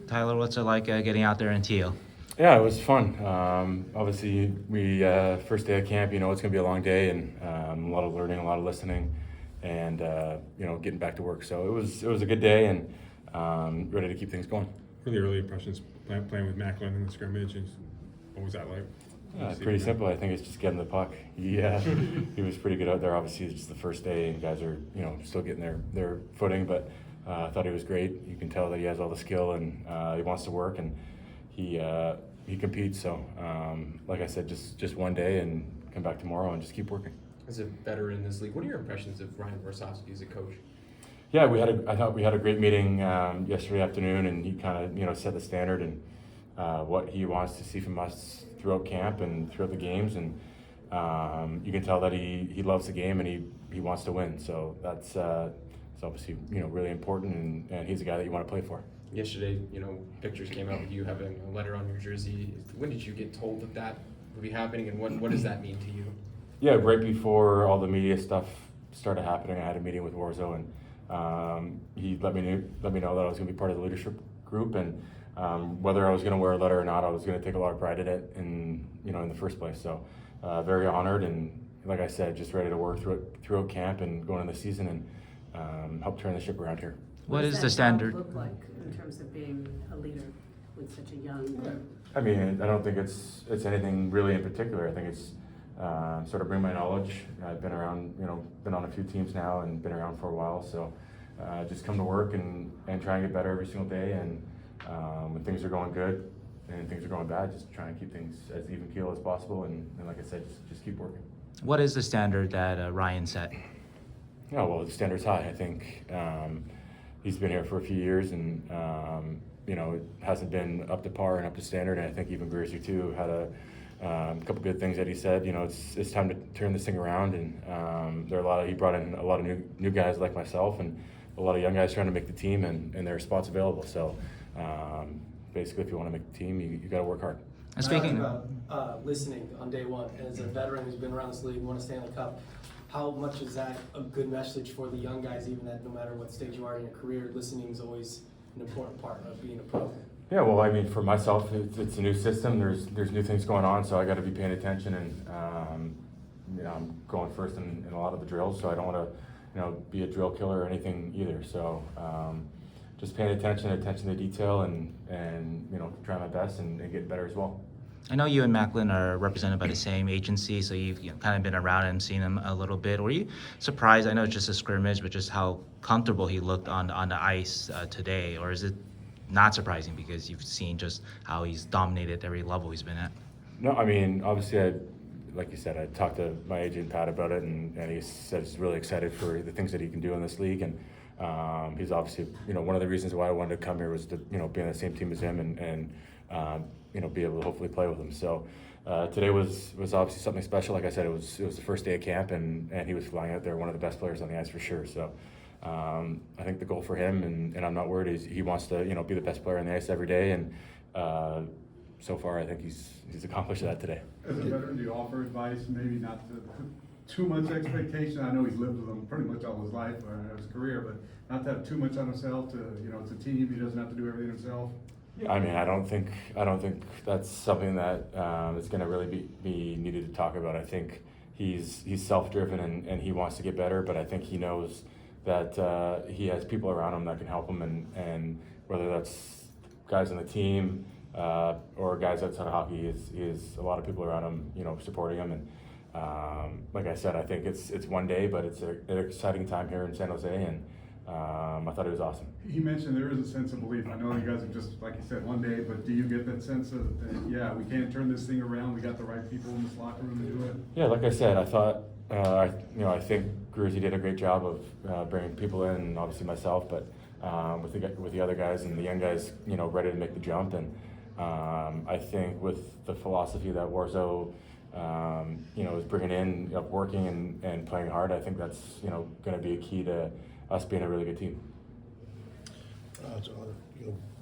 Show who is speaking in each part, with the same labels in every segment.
Speaker 1: Tyler, what's it like getting out there in teal?
Speaker 2: Yeah, it was fun. Obviously, we first day of camp. You know, it's gonna be a long day and a lot of learning, a lot of listening, and getting back to work. So it was a good day and ready to keep things going.
Speaker 3: Really early impressions playing with Macklin in the scrimmage. What was that like?
Speaker 2: Pretty simple. I think it's just getting the puck. He was pretty good out there. Obviously, it's just the first day, and guys are still getting their footing. But I thought he was great. You can tell that he has all the skill and he wants to work, and he competes. So like I said, just one day and come back tomorrow and just keep working.
Speaker 4: As a veteran in this league, what are your impressions of Ryan Warsofsky as a coach?
Speaker 2: Yeah, I thought we had a great meeting yesterday afternoon, and he kind of set the standard and what he wants to see from us throughout camp and throughout the games, and you can tell that he loves the game and he wants to win. So that's it's obviously really important, and he's a guy that you want to play for.
Speaker 4: Yesterday, pictures came out with you having a letter on your jersey. When did you get told that would be happening, and what does that mean to you?
Speaker 2: Yeah, right before all the media stuff started happening, I had a meeting with Warzo, and he let me know that I was going to be part of the leadership group, and whether I was going to wear a letter or not, I was going to take a lot of pride in it, in the first place. So very honored, and like I said, just ready to work throughout camp and going into the season and help turn the ship around here.
Speaker 1: What is the standard?
Speaker 5: Look like in terms of being a leader with such a young group?
Speaker 2: I mean, I don't think it's anything really in particular. I think it's sort of bring my knowledge. I've been around, been on a few teams now and been around for a while. So just come to work and try and get better every single day. And when things are going good and things are going bad, just try and keep things as even keel as possible. And like I said, just keep working.
Speaker 1: What is the standard that Ryan set?
Speaker 2: Yeah, well, the standard's high. I think he's been here for a few years, and it hasn't been up to par and up to standard. And I think even Greasy too had a couple good things that he said. It's time to turn this thing around, and he brought in a lot of new guys like myself, and a lot of young guys trying to make the team, and there are spots available. So basically, if you want to make the team, you got to work hard.
Speaker 1: And speaking
Speaker 6: about listening on day one, and as a veteran who's been around this league, won a Stanley Cup, how much is that a good message for the young guys, even that no matter what stage you are in your career, listening is always an important part of being a pro?
Speaker 2: Yeah, well, I mean, for myself, it's a new system. There's new things going on, so I got to be paying attention, and I'm going first in a lot of the drills, so I don't want to be a drill killer or anything either. So just paying attention to detail, and trying my best and get better as well.
Speaker 1: I know you and Macklin are represented by the same agency, so you've kind of been around and seen him a little bit. Were you surprised? I know it's just a scrimmage, but just how comfortable he looked on the ice today, or is it not surprising because you've seen just how he's dominated every level he's been at?
Speaker 2: No, I mean, obviously, like you said, I talked to my agent Pat about it, and he said he's really excited for the things that he can do in this league, and he's obviously, one of the reasons why I wanted to come here was to, be on the same team as him and be able to hopefully play with him. So today was obviously something special. Like I said, it was the first day of camp, and he was flying out there, one of the best players on the ice for sure. So I think the goal for him, and I'm not worried, is he wants to, be the best player on the ice every day, and so far I think he's accomplished that today.
Speaker 7: As a veteran, do you offer advice, maybe not to put too much expectation? I know he's lived with them pretty much all his life or his career, but not to have too much on himself. It's a team. He doesn't have to do everything himself.
Speaker 2: I mean, I don't think that's something that is going to really be needed to talk about. I think he's self-driven and he wants to get better, but I think he knows that he has people around him that can help him, and whether that's guys on the team or guys outside of hockey, he has a lot of people around him, supporting him. And like I said, I think it's one day, but it's an exciting time here in San Jose, and I thought it was awesome.
Speaker 7: He mentioned there is a sense of belief. I know you guys are just, like you said, one day, but do you get that sense of, yeah, we can turn this thing around, we got the right people in this locker room to do it?
Speaker 2: Yeah, like I said, I thought, I think Gruzy did a great job of bringing people in, and obviously myself, but with the other guys and the young guys, ready to make the jump. And I think with the philosophy that Warzo, is bringing in, of working and playing hard, I think that's, going to be a key to us being a really good team.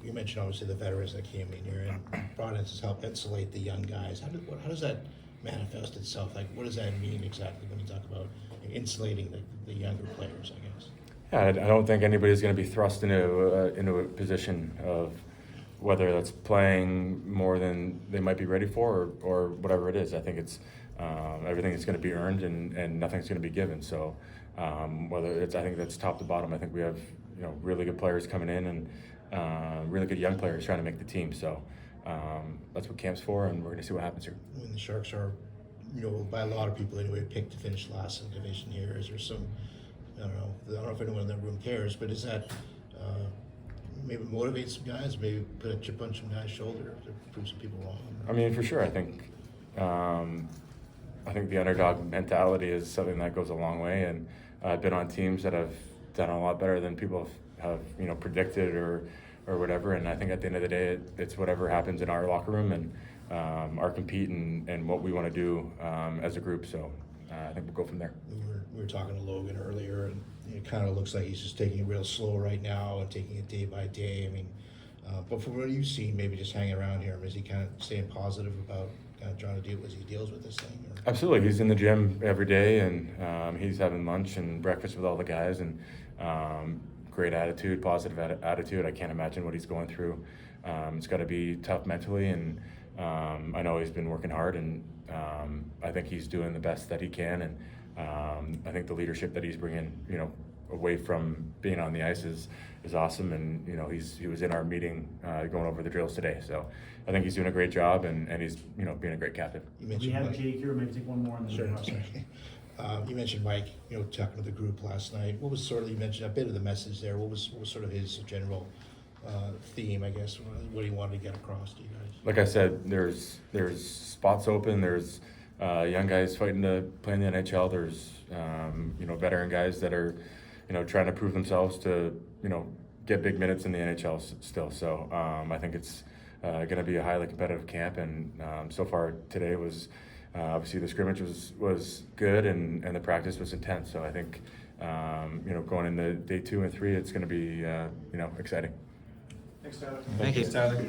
Speaker 8: You mentioned obviously the veterans that came in here and brought in to help insulate the young guys. How does that manifest itself? Like, what does that mean exactly when you talk about insulating the younger players, I guess?
Speaker 2: Yeah, I don't think anybody's going to be thrust into a position of whether that's playing more than they might be ready for or whatever it is. I think it's everything is going to be earned and nothing's going to be given. So whether it's, I think that's top to bottom. I think we have really good players coming in and really good young players trying to make the team. So that's what camp's for, and we're going to see what happens here.
Speaker 8: When the Sharks are, by a lot of people anyway, picked to finish last in the division here, is there some, I don't know if anyone in that room cares, but is that maybe motivate some guys, maybe put a chip on some guys' shoulder to prove some people wrong?
Speaker 2: I mean, for sure. I think the underdog mentality is something that goes a long way, and I've been on teams that have done a lot better than people have predicted or whatever. And I think at the end of the day, it's whatever happens in our locker room and our compete and what we want to do as a group. So I think we'll go from there.
Speaker 8: We were talking to Logan earlier, and it kind of looks like he's just taking it real slow right now and taking it day by day. I mean, but from what you've seen, maybe just hanging around here, is he kind of staying positive about kind of trying to deal as he deals with this thing? Or?
Speaker 2: Absolutely. He's in the gym every day, and he's having lunch and breakfast with all the guys, and great attitude, positive attitude. I can't imagine what he's going through. It's got to be tough mentally, and I know he's been working hard, and I think he's doing the best that he can, and I think the leadership that he's bringing, away from being on the ice is awesome. And he was in our meeting going over the drills today, so I think he's doing a great job, and he's being a great captain.
Speaker 8: You
Speaker 9: We
Speaker 8: mentioned
Speaker 9: have
Speaker 8: Mike.
Speaker 9: Jake here, maybe take one more and then.
Speaker 8: Sure. Sorry. You mentioned Mike, talking to the group last night. What was sort of, you mentioned a bit of the message there. What was sort of his general theme, I guess, what he wanted to get across to you guys?
Speaker 2: Like I said, there's spots open. There's young guys fighting to play in the NHL. There's veteran guys that are trying to prove themselves to get big minutes in the NHL still. So I think it's going to be a highly competitive camp, and so far today was obviously the scrimmage was good, and the practice was intense. So I think going into day 2 and 3, it's going to be exciting.
Speaker 6: Thanks, Tyler.
Speaker 1: Thank you.
Speaker 4: Tyler.